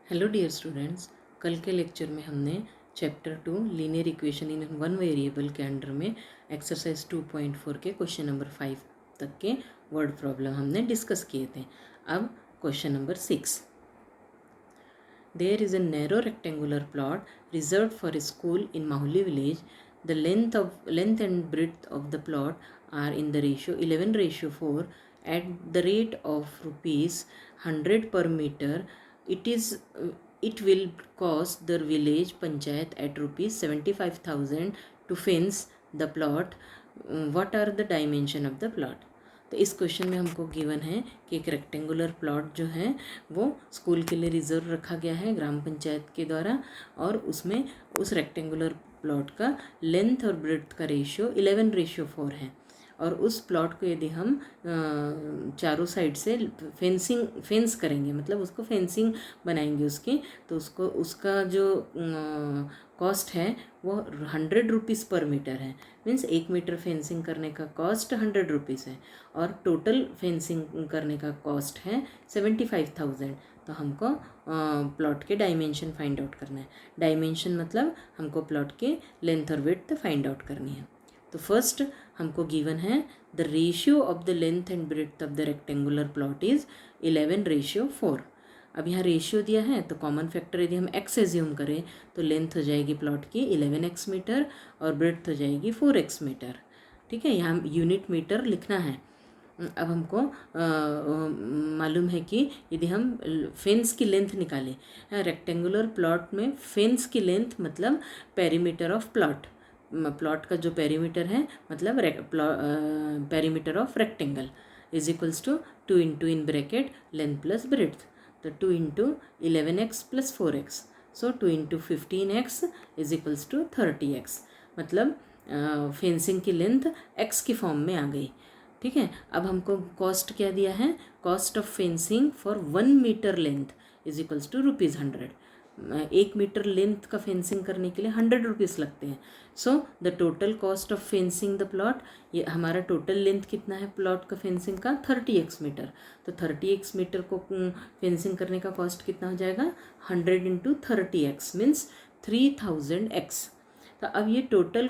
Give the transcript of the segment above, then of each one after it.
Hello dear students, कल के lecture में हमने chapter 2 linear equation in one variable के अंडर में एक्सरसाइज 2.4 के क्वेश्चन नंबर 5 तक के वर्ड प्रॉब्लम हमने डिस्कस किए थे। अब question number 6। There is a narrow rectangular plot reserve for a school in Mahuli village. The length and breadth of the plot are in the ratio 11:4 at the rate of rupees 100 per meter. It will cost the village panchayat at rupees 75,000 to fence the plot. What are the dimension of the plot? तो इस question में हमको given है कि एक rectangular plot जो है वो स्कूल के लिए रिजर्व रखा गया है ग्राम पंचायत के द्वारा, और उसमें उस रेक्टेंगुलर प्लॉट का लेंथ और ब्रेड्थ का रेशियो 11:4 है। और उस प्लॉट को यदि हम चारों साइड से फेंस करेंगे, मतलब उसको फेंसिंग बनाएंगे उसकी, तो उसका जो कॉस्ट है वो 100 रुपीज़ पर मीटर है। मीन्स 1 मीटर फेंसिंग करने का कॉस्ट 100 रुपीज़ है और टोटल फेंसिंग करने का कॉस्ट है 75,000। तो हमको प्लॉट के डायमेंशन फाइंड आउट करना है। डायमेंशन मतलब हमको प्लॉट के लेंथ और विड्थ फाइंड आउट करनी है। तो फर्स्ट हमको गिवन है the ratio of the length and breadth of the rectangular plot is 11:4। अब यहाँ रेशियो दिया है तो कॉमन फैक्टर यदि हम x एज्यूम करें तो लेंथ हो जाएगी प्लॉट की 11x मीटर और ब्रेड्थ हो जाएगी 4x मीटर। ठीक है, यहाँ यूनिट मीटर लिखना है। अब हमको मालूम है कि यदि हम फेंस की लेंथ निकालें, रेक्टेंगुलर प्लॉट में फेंस की लेंथ मतलब पेरीमीटर ऑफ प्लॉट का जो पेरीमीटर है मतलब perimeter of rectangle is equals to 2 into in bracket length plus breadth, तो 2 into 11x plus 4x, so 2 into 15x is equals to 30x। मतलब fencing की लेंथ x की form में आ गई। ठीक है, अब हमको कॉस्ट क्या दिया है, cost of fencing for 1 metre length is equals to ₹100। 1 metre length का फेंसिंग करने के लिए 100 रुपीज़ लगते हैं। So the total cost of fencing the plot, ये हमारा टोटल लेंथ कितना है प्लॉट का फेंसिंग का 30x मीटर। तो 30x मीटर को फेंसिंग करने का कॉस्ट कितना हो जाएगा, 100 इंटू 30x मीन्स 3000x। तो अब ये टोटल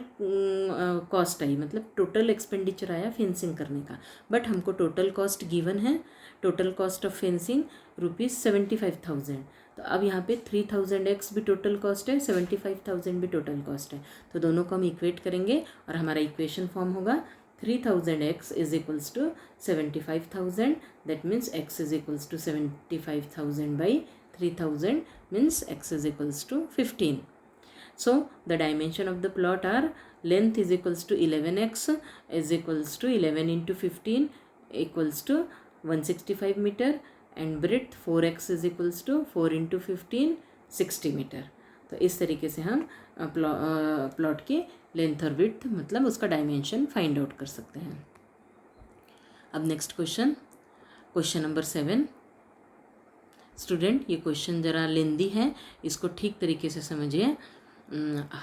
कॉस्ट आई, मतलब टोटल एक्सपेंडिचर आया फेंसिंग करने का। बट हमको टोटल कॉस्ट गिवन है, टोटल कॉस्ट ऑफ फेंसिंग ₹75,000। तो अब यहाँ पे 3000x भी टोटल कॉस्ट है, 75,000 भी टोटल कॉस्ट है। तो दोनों को हम इक्वेट करेंगे और हमारा इक्वेशन फॉर्म होगा 3000x is equals to 75,000। That means x is equals to 75,000 by 3000 means x is equals to 15. So the dimension of the plot are length is equals to 11x is equals to 11 into 15 equals to 165 meter and breadth 4x is equals to 4 into 15 60 meter. तो इस तरीके से हम plot की length और width मतलब उसका dimension find out कर सकते हैं। अब next question, question number 7। Student ये क्वेश्चन ज़रा लेंदी है, इसको ठीक तरीके से समझिए।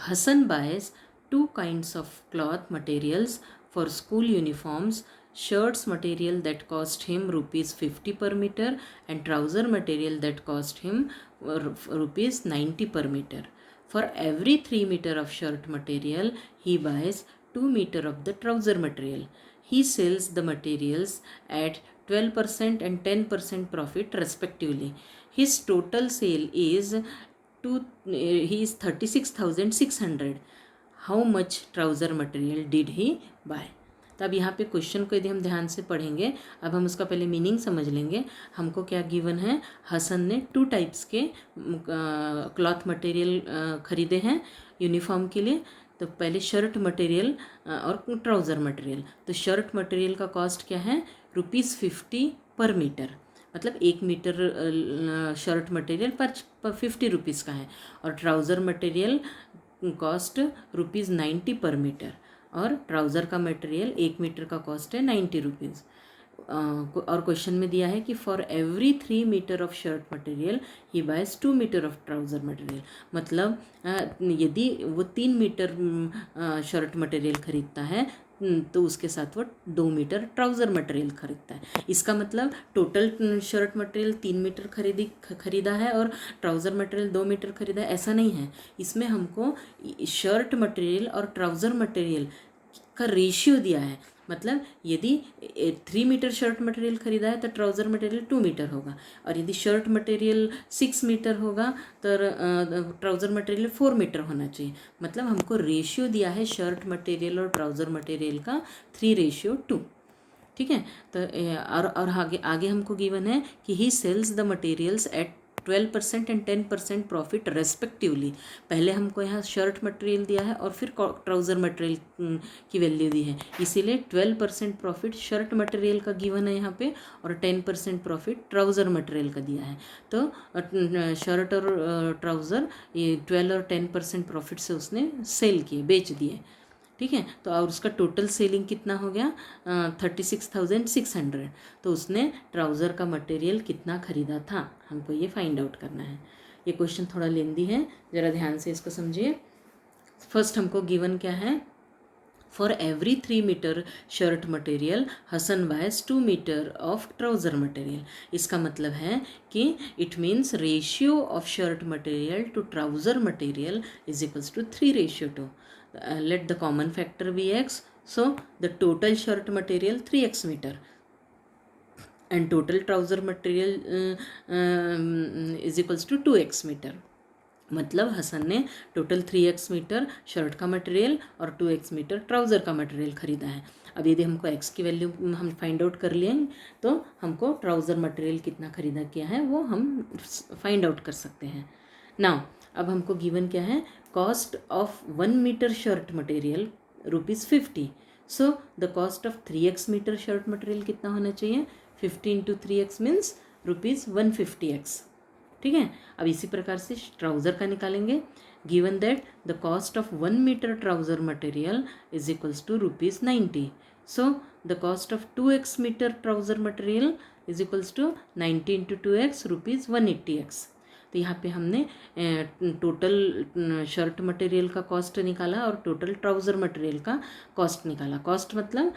Hassan buys 2 kinds of cloth materials for school uniforms: shirts material that cost him ₹50 per meter and trouser material that cost him ₹90 per meter. For every 3 meter of shirt material, he buys 2 meter of the trouser material. He sells the materials at 12% and 10% profit respectively. His total sale is he is 36,600. How much trouser material did he buy? तो अब यहाँ पे question को यदि हम ध्यान से पढ़ेंगे, अब हम उसका पहले मीनिंग समझ लेंगे। हमको क्या गिवन है, हसन ने 2 टाइप्स के क्लॉथ मटेरियल खरीदे हैं यूनिफॉर्म के लिए। तो पहले शर्ट मटेरियल और ट्राउज़र मटेरियल। तो शर्ट मटेरियल का कॉस्ट क्या है, ₹50 पर मीटर, मतलब 1 मीटर शर्ट मटेरियल पर 50 रुपीज़ का है। और ट्राउज़र मटेरियल कॉस्ट ₹90 पर मीटर, और ट्राउज़र का मटेरियल 1 मीटर का कॉस्ट है 90 रुपीज़। और क्वेश्चन में दिया है कि for every 3 metre of shirt material he buys 2 metre of trouser material. मतलब यदि वो 3 मीटर शर्ट मटेरियल खरीदता है तो उसके साथ वो 2 मीटर ट्राउज़र मटेरियल खरीदता है। इसका मतलब टोटल शर्ट मटेरियल 3 मीटर खरीदा है और ट्राउज़र मटेरियल 2 मीटर खरीदा है, ऐसा नहीं है। इसमें हमको शर्ट मटेरियल और ट्राउज़र मटेरियल का रेशियो दिया है। मतलब यदि 3 मीटर शर्ट मटेरियल खरीदा है तो ट्राउज़र मटेरियल 2 मीटर होगा, और यदि शर्ट मटेरियल 6 मीटर होगा तो ट्राउज़र मटेरियल 4 मीटर होना चाहिए। मतलब हमको रेशियो दिया है शर्ट मटेरियल और ट्राउज़र मटेरियल का 3:2। ठीक है। तो और आगे आगे हमको गिवन है कि he sells the materials at 12% and 10% profit respectively. पहले हमको यहाँ शर्ट मटेरियल दिया है और फिर ट्राउज़र मटेरियल की वैल्यू दी है, इसीलिए 12% प्रॉफिट शर्ट मटेरियल का गिवन है यहाँ पे और 10% प्रॉफिट ट्राउज़र मटेरियल का दिया है। तो शर्ट और ट्राउज़र ये 12 और 10% प्रॉफिट से उसने सेल किए, बेच दिए। ठीक है। तो और उसका टोटल सेलिंग कितना हो गया 36,600। तो उसने ट्राउज़र का मटेरियल कितना खरीदा था, हमको ये फाइंड आउट करना है। ये क्वेश्चन थोड़ा लेंदी है, ज़रा ध्यान से इसको समझिए। फर्स्ट हमको गिवन क्या है, for every 3 metre shirt material हसन buys 2 metre of trouser material. इसका मतलब है कि it means ratio of shirt material to trouser material is equals to 3:2। Let the common factor be x, so the total shirt material 3x meter and total trouser material is equals to 2x meter। मतलब हसन ने total 3x metre shirt का material और 2x metre trouser का material खरीदा है। अब यदि हमको x की वैल्यू हम फाइंड आउट कर लिए तो हमको ट्राउज़र मटेरियल कितना खरीदा किया है वो हम फाइंड आउट कर सकते हैं। नाउ अब हमको गिवन क्या है, cost of 1 metre shirt material ₹50। So the cost of 3x metre shirt material कितना होना चाहिए, 50 × 3x मीन्स ₹150x। ठीक है। अब इसी प्रकार से ट्राउज़र का निकालेंगे। Given that the cost of 1 metre trouser material is equals to ₹90। So the cost of 2x metre trouser material is equals to 90 × 2x ₹180x। तो यहाँ पे हमने टोटल शर्ट मटेरियल का कॉस्ट निकाला और टोटल ट्राउज़र मटेरियल का cost निकाला। Cost मतलब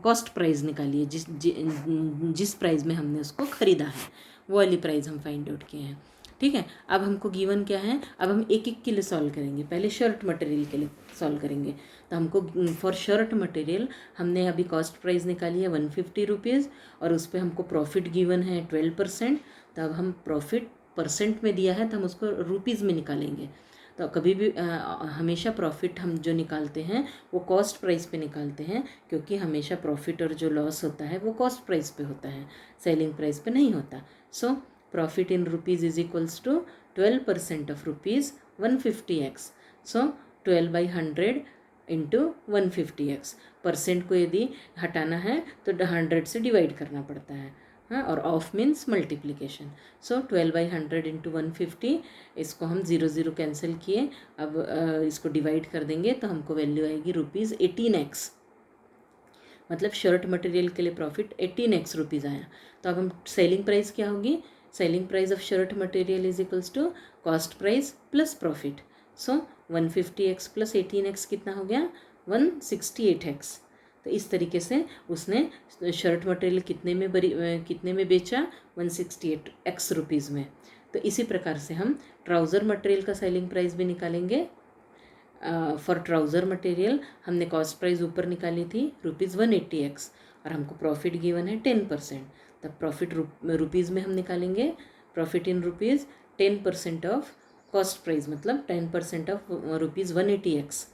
कॉस्ट प्राइस निकाली है, जिस प्राइस में हमने उसको ख़रीदा है वो वाली प्राइस हम फाइंड आउट किए हैं। ठीक है। अब हमको गिवन क्या है, अब हम एक एक के लिए सॉल्व करेंगे। पहले शर्ट मटेरियल के लिए सॉल्व करेंगे। तो हमको फॉर शर्ट मटेरियल हमने अभी कॉस्ट प्राइस निकाली है ₹150 और उस पर हमको प्रॉफिट गिवन है 12%। तो अब हम प्रॉफिट परसेंट में दिया है तो हम उसको रुपीज़ में निकालेंगे। तो कभी भी हमेशा प्रॉफिट हम जो निकालते हैं वो कॉस्ट प्राइस पे निकालते हैं, क्योंकि हमेशा प्रॉफिट और जो लॉस होता है वो कॉस्ट प्राइस पे होता है, सेलिंग प्राइस पे नहीं होता। So profit in rupees is equals to 12% of ₹150x। So 12/100 into 150x। Percent को यदि हटाना है तो 100 से डिवाइड करना पड़ता है। हाँ, और of means multiplication. So 12/100 into 150, इसको हम 0 कैंसिल किए। अब इसको डिवाइड कर देंगे तो हमको वैल्यू आएगी ₹18x। मतलब शर्ट मटेरियल के लिए प्रॉफिट 18x रुपीज़ आया। तो अब हम सेलिंग प्राइस क्या होगी, selling price of shirt material is equals to cost price plus profit. So 150x plus 18x कितना हो गया, 168x। तो इस तरीके से उसने शर्ट मटेरियल कितने में बेचा, 168x रुपीज़ में। तो इसी प्रकार से हम ट्राउज़र मटेरियल का सेलिंग प्राइस भी निकालेंगे। फॉर ट्राउज़र मटेरियल हमने कॉस्ट प्राइस ऊपर निकाली थी ₹180x और हमको प्रॉफिट गिवन है 10%। तब प्रॉफिट रुपीज़ में हम निकालेंगे। Profit in rupees 10% of cost price, मतलब 10% of ₹180x।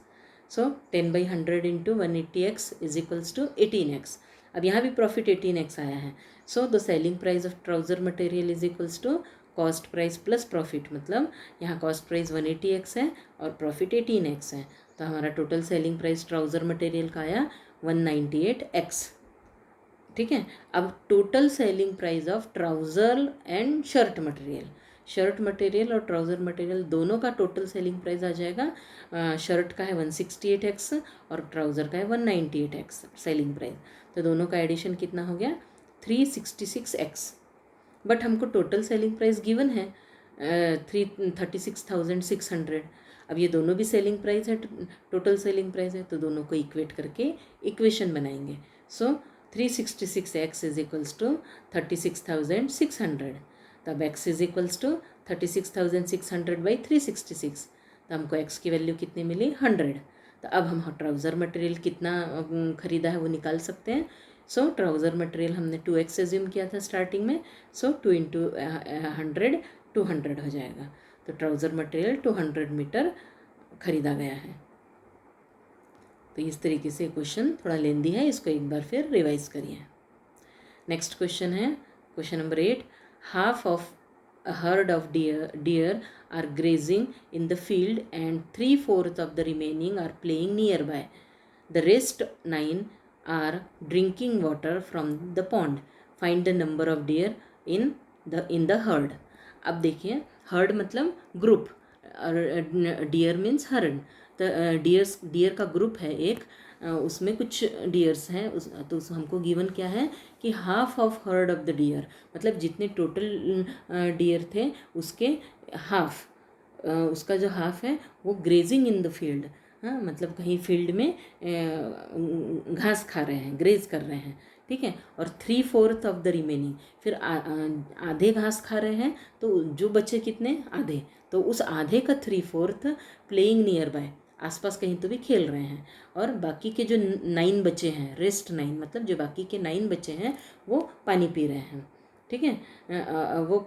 So 10/100 into 180x is equals to 18x। अब यहाँ भी प्रॉफिट 18x आया है। So the selling price of trouser material is equals to cost price plus profit, मतलब यहाँ cost price 180x है और प्रॉफिट 18x है। तो हमारा total selling price trouser material का आया 198x। ठीक है। अब total selling price of trouser and shirt material और ट्राउज़र मटेरियल दोनों का टोटल सेलिंग प्राइस आ जाएगा। शर्ट का है 168x और ट्राउज़र का है 198x सेलिंग प्राइस। तो दोनों का एडिशन कितना हो गया, 366x। बट हमको टोटल सेलिंग प्राइस गिवन है 36,600। अब ये दोनों भी सेलिंग प्राइस है, टोटल सेलिंग प्राइस है, तो दोनों को इक्वेट करके इक्वेशन बनाएंगे. So 366x is equals to 36,600. तब x is equals to 36,600 by 366. तो हमको x की वैल्यू कितनी मिली 100. तो अब हम ट्राउज़र मटेरियल कितना ख़रीदा है वो निकाल सकते हैं. सो ट्राउज़र मटेरियल हमने 2x एज्यूम किया था स्टार्टिंग में. सो 2 इंटू 100 200 हो जाएगा. तो ट्राउज़र मटेरियल 200 मीटर ख़रीदा गया है. तो इस तरीके से क्वेश्चन थोड़ा लेंदी है, इसको एक बार फिर रिवाइज करिए. नेक्स्ट क्वेश्चन है question number 8. Half of a herd of deer are grazing in the field and 3/4 of the remaining are playing nearby. The rest 9 are drinking water from the pond. Find the number of deer in the herd. अब देखिए herd मतलब group और deer means हरण. तो dear का group है एक, उसमें कुछ डियर्स हैं तो हमको गिवन क्या है कि half of herd of the deer, मतलब जितने टोटल डियर थे उसके हाफ, उसका जो हाफ है वो ग्रेजिंग इन द फील्ड. हाँ, मतलब कहीं फील्ड में घास खा रहे हैं, ग्रेज कर रहे हैं. ठीक है. और 3/4 ऑफ द रिमेनिंग, फिर आधे घास खा रहे हैं, तो जो बचे कितने आधे, तो उस आधे का 3/4 प्लेइंग नियर बाय, आसपास कहीं तो भी खेल रहे हैं. और बाकी के जो 9 बचे हैं, रेस्ट 9 मतलब जो बाकी के 9 बचे हैं वो पानी पी रहे हैं. ठीक है. वो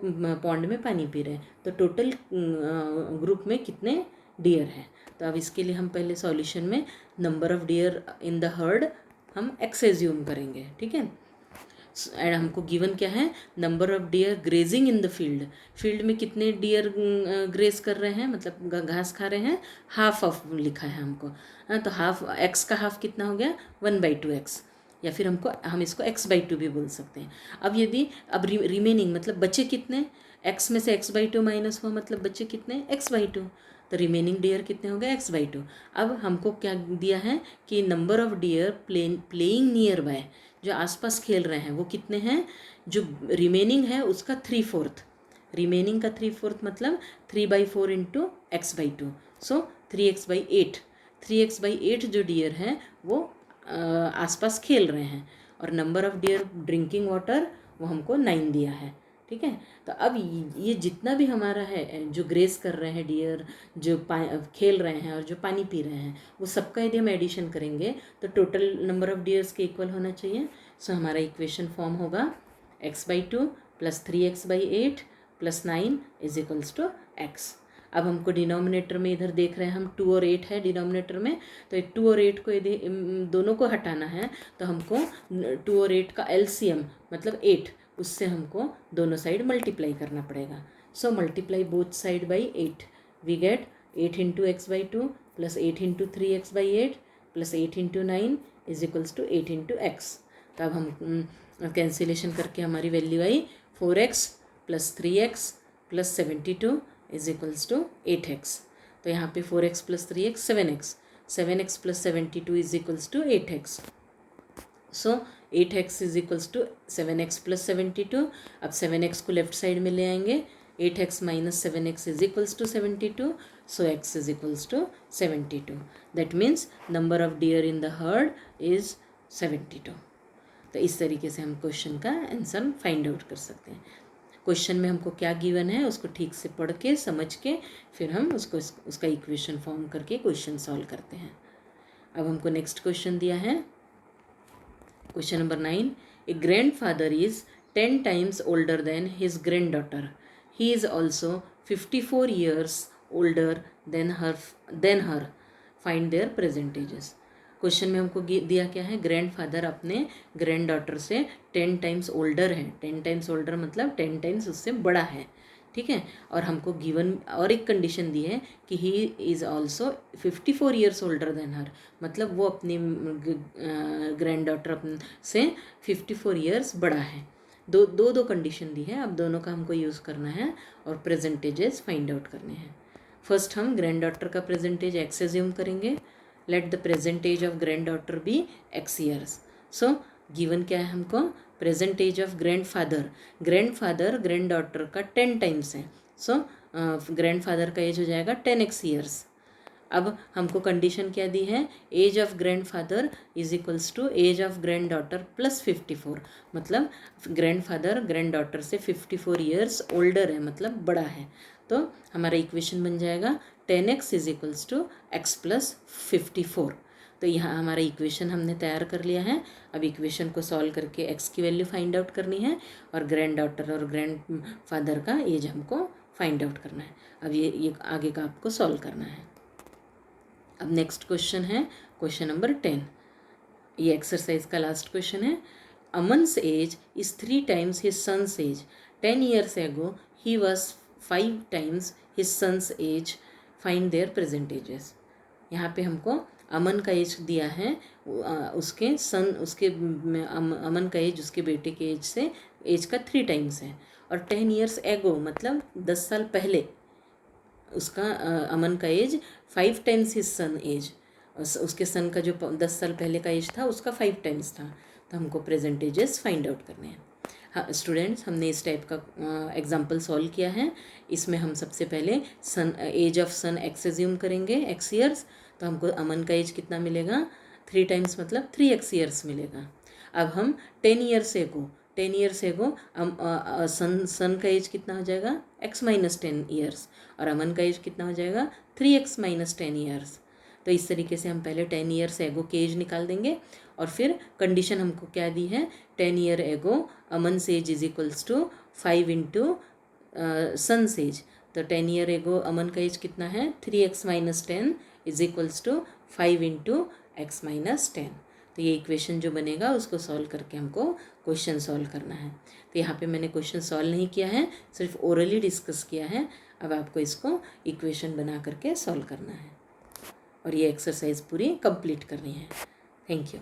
पॉन्ड में पानी पी रहे हैं. तो टोटल ग्रुप में कितने डियर हैं. तो अब इसके लिए हम पहले सॉल्यूशन में number of deer in the heard हम एक्स एज्यूम करेंगे. ठीक है. एंड हमको गिवन क्या है, number of dear grazing in the field. Field में कितने डियर ग्रेज कर रहे हैं, मतलब घास खा रहे हैं, हाफ ऑफ लिखा है हमको. हाँ, तो हाफ एक्स का हाफ कितना हो गया 1/2x, या फिर हम इसको x/2 भी बोल सकते हैं. अब रिमेनिंग मतलब बचे कितने, x में से x/2 माइनस हुआ मतलब बचे कितने x/2. तो रिमेनिंग डियर कितने हो गए x/2. अब हमको क्या दिया है कि number of dear playing near by, जो आसपास खेल रहे हैं वो कितने हैं, जो रिमेनिंग है उसका 3/4. रिमेनिंग का 3/4 मतलब 3/4 इंटू x/2. सो 3x/8. 3x/8 जो डियर हैं वो आसपास खेल रहे हैं. और number of dear drinking water वो हमको 9 दिया है. ठीक है. तो अब ये जितना भी हमारा है जो ग्रेस कर रहे हैं डियर, जो खेल रहे हैं और जो पानी पी रहे हैं, वो सबका यदि हम एडिशन करेंगे तो टोटल नंबर ऑफ डियर्स के इक्वल होना चाहिए. सो हमारा इक्वेशन फॉर्म होगा x/2 plus 3x/8 plus 9 is equals to x. अब हमको डिनोमिनेटर में इधर देख रहे हैं हम 2 और 8 है डिनोमिनेटर में, तो 2 और 8 को यदि दोनों को हटाना है तो हमको 2 और 8 का LCM मतलब 8, उससे हमको दोनों साइड मल्टीप्लाई करना पड़ेगा. So multiply both side by 8. We get 8 into x/2 plus 8 into 3x/8 plus 8 into 9 is equals to 8 into x. तो अब हम कैंसिलेशन करके हमारी वैल्यू आई 4x plus 3x plus 72 is equals to 8x. तो यहाँ पे 4x plus 3x 7x, 7x plus 72 is equals to 8x. So 8x is equals to 7x plus 72. अब 7x को लेफ्ट साइड में ले आएंगे, 8x minus 7x is equals to 72. So x is equals to 72. That means number of deer in the herd is 72. तो इस तरीके से हम क्वेश्चन का आंसर फाइंड आउट कर सकते हैं. क्वेश्चन में हमको क्या गिवन है उसको ठीक से पढ़ के समझ के फिर हम उसका इक्वेशन फॉर्म करके क्वेश्चन सॉल्व करते हैं. अब हमको नेक्स्ट क्वेश्चन दिया है question number 9. A grandfather is 10 times older than his granddaughter. He is also 54 years older than her. Find their present ages. Question में हमको दिया क्या है, ग्रैंडफादर अपने ग्रैंड डॉटर से 10 times ओल्डर है. 10 times ओल्डर मतलब 10 times उससे बड़ा है. ठीक है. और हमको गिवन और एक कंडीशन दी है कि he is also 54 years older than her, मतलब वो अपनी ग्रैंड डॉटर से 54 years बड़ा है. दो कंडीशन दी है. अब दोनों का हमको यूज़ करना है और प्रेजेंटेजेस फाइंड आउट करने हैं. फर्स्ट हम ग्रैंड डॉटर का प्रेजेंटेज एक्स एज्यूम करेंगे. Let the present age of grand daughter be x years. सो गिवन क्या है हमको, present age of grandfather grand daughter का 10 times है. सो ग्रैंडफादर का एज हो जाएगा 10x years. अब हमको कंडीशन क्या दी है, age of grandfather is equals to age of grand daughter plus 54, मतलब ग्रैंडफादर ग्रैंड डॉटर से 54 ईयर्स ओल्डर है, मतलब बड़ा है। तो हमारा इक्वेशन बन जाएगा 10x is equals to x plus 54। तो यहाँ हमारा इक्वेशन हमने तैयार कर लिया है। अब इक्वेशन को सॉल्व करके x की वैल्यू फाइंड आउट करनी है और ग्रैंड डॉटर और ग्रैंड फादर का एज हमको फाइंड आउट करना है। अब ये आगे का आपको सॉल्व करना है। अब नेक्स्ट क्वेश्चन है क्वेश्चन नंबर 10। ये एक्सरसाइज का लास्ट क्वेश्चन है। Aman's age is 3 times his son's age. 10 years ago he was 5 times his son's age. Find their present ages. यहाँ पे हमको अमन का एज दिया है, उसके सन उसके अमन का एज उसके बेटे के एज से एज का 3 times है। और 10 years ago मतलब 10 साल पहले उसका अमन का age 5 times his son age. उसके सन का जो 10 साल पहले का एज था उसका 5 times था। तो हमको प्रेजेंट एजेस फाइंड आउट करने हैं। हाँ स्टूडेंट्स, हमने इस टाइप का एग्जाम्पल सॉल्व किया है। इसमें हम सबसे पहले son age of son x assume करेंगे, एक्स ईयर्स। तो हमको अमन का एज कितना मिलेगा, 3 times मतलब 3x ईयर्स मिलेगा। अब हम 10 years एगो सन का एज कितना हो जाएगा, x माइनस 10 ईयर्स, और अमन का एज कितना हो जाएगा 3x माइनस 10 ईयर्स। तो इस तरीके से हम पहले 10 years एगो के एज निकाल देंगे और फिर कंडीशन हमको क्या दी है, 10 year ago Aman age is equals to 5 into son age. तो 10 year एगो अमन का एज कितना है, 3x minus 10 is equals to 5 into x minus 10। तो ये इक्वेशन जो बनेगा उसको सॉल्व करके हमको क्वेश्चन सॉल्व करना है। तो यहाँ पे मैंने क्वेश्चन सॉल्व नहीं किया है, सिर्फ ओरली डिस्कस किया है। अब आपको इसको इक्वेशन बना करके सॉल्व करना है और ये एक्सरसाइज पूरी कंप्लीट करनी है। Thank you.